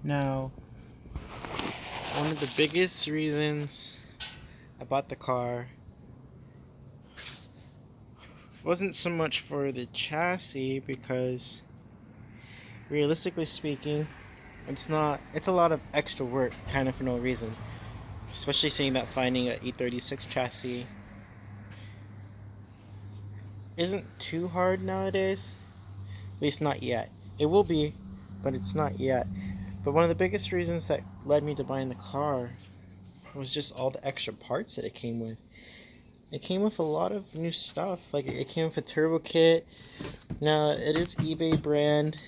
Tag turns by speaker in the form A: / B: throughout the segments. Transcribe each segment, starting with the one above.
A: Now, one of the biggest reasons I bought the car wasn't so much for the chassis, because realistically speaking, it's a lot of extra work kind of for no reason. Especially seeing that finding an e36 chassis isn't too hard nowadays. At least not yet. It will be, but it's not yet. But one of the biggest reasons that led me to buying the car was just all the extra parts that it came with. It came with a lot of new stuff. Like, it came with a turbo kit. Now, it is eBay brand,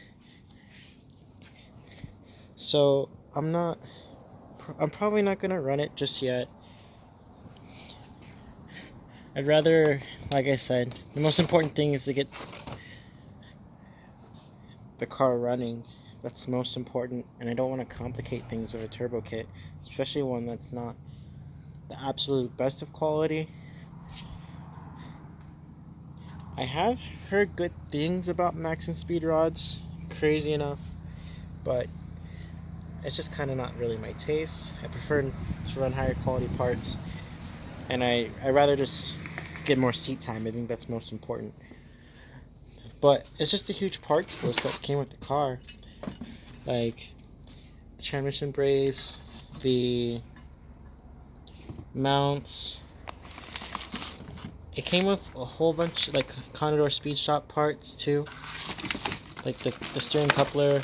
A: so I'm probably not gonna run it just yet. I'd rather, like I said, the most important thing is to get the car running. That's the most important, and I don't want to complicate things with a turbo kit, especially one that's not the absolute best of quality. I have heard good things about max and speed rods, crazy enough, but it's just kind of not really my taste. I prefer to run higher quality parts, and I rather just get more seat time. I think that's most important. But it's just a huge parts list that came with the car, like the transmission brace, the mounts. It came with a whole bunch, like Commodore Speed Shop parts too, like the steering coupler.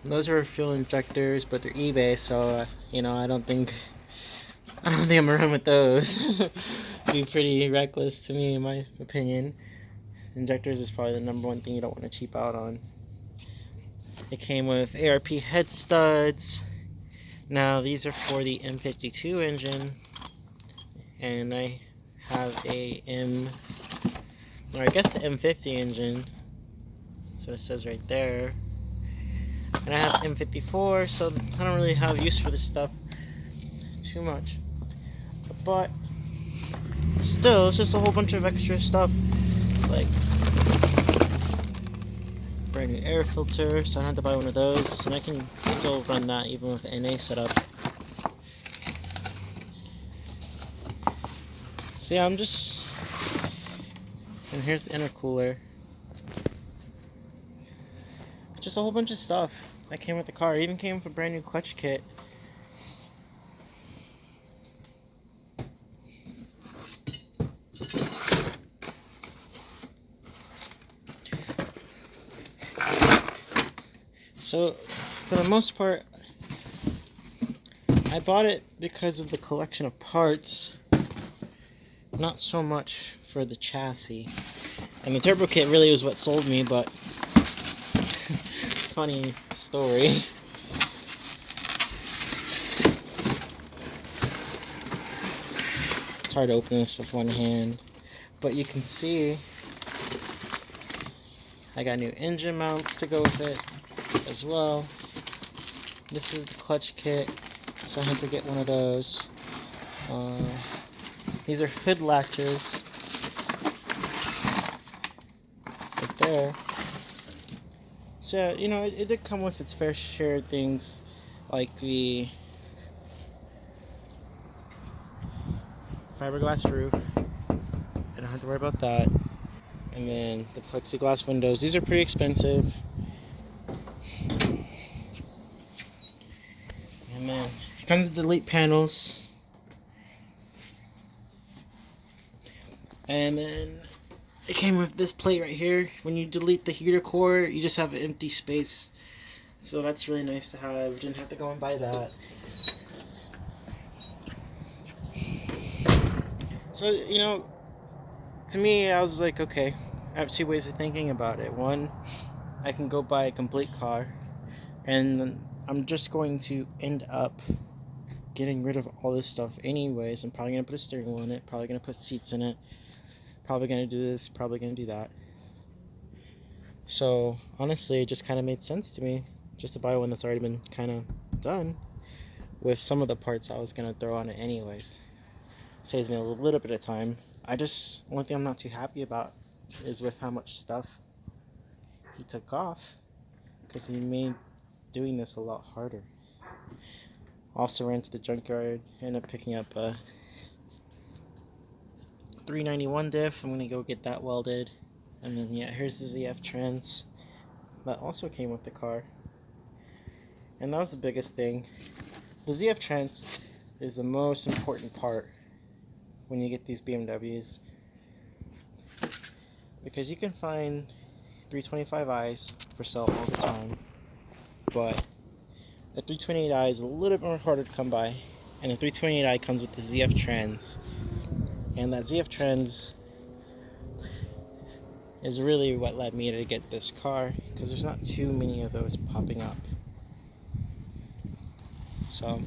A: Those are fuel injectors, but they're eBay, so I don't think I'm gonna run with those. Be pretty reckless to me, in my opinion. Injectors is probably the number one thing you don't want to cheap out on. It came with ARP head studs. Now these are for the M52 engine, and I have I guess the M50 engine. That's what it says right there. And I have M54, so I don't really have use for this stuff too much. But still, it's just a whole bunch of extra stuff, like brand new air filter, so I don't have to buy one of those, and I can still run that even with the NA setup. So yeah, and here's the intercooler. Just a whole bunch of stuff that came with the car. It even came with a brand new clutch kit. So, for the most part, I bought it because of the collection of parts, not so much for the chassis. And the turbo kit really was what sold me, but funny story. It's hard to open this with one hand, but you can see I got new engine mounts to go with it as well. This is the clutch kit, so I had to get one of those. These are hood latches right there. So, it did come with its fair share of things, like the fiberglass roof. I don't have to worry about that. And then the plexiglass windows. These are pretty expensive. And then it comes with delete panels. And then it came with this plate right here. When you delete the heater core, you just have an empty space. So that's really nice to have. Didn't have to go and buy that. So, to me, I was like, okay, I have two ways of thinking about it. One, I can go buy a complete car, and I'm just going to end up getting rid of all this stuff anyways. I'm probably going to put a steering wheel in it, probably going to put seats in it, probably going to do this, probably going to do that. So, honestly, it just kind of made sense to me just to buy one that's already been kind of done with some of the parts I was going to throw on it anyways. Saves me a little bit of time. Only thing I'm not too happy about is with how much stuff he took off, because he made doing this a lot harder. Also ran to the junkyard, ended up picking up a 391 diff. I'm gonna go get that welded. And then yeah, here's the ZF trans that also came with the car. And that was the biggest thing. The ZF trans is the most important part when you get these BMWs, because you can find 325i's for sale all the time, but the 328i is a little bit more harder to come by, and the 328i comes with the ZF trans, and that ZF trans is really what led me to get this car, because there's not too many of those popping up. So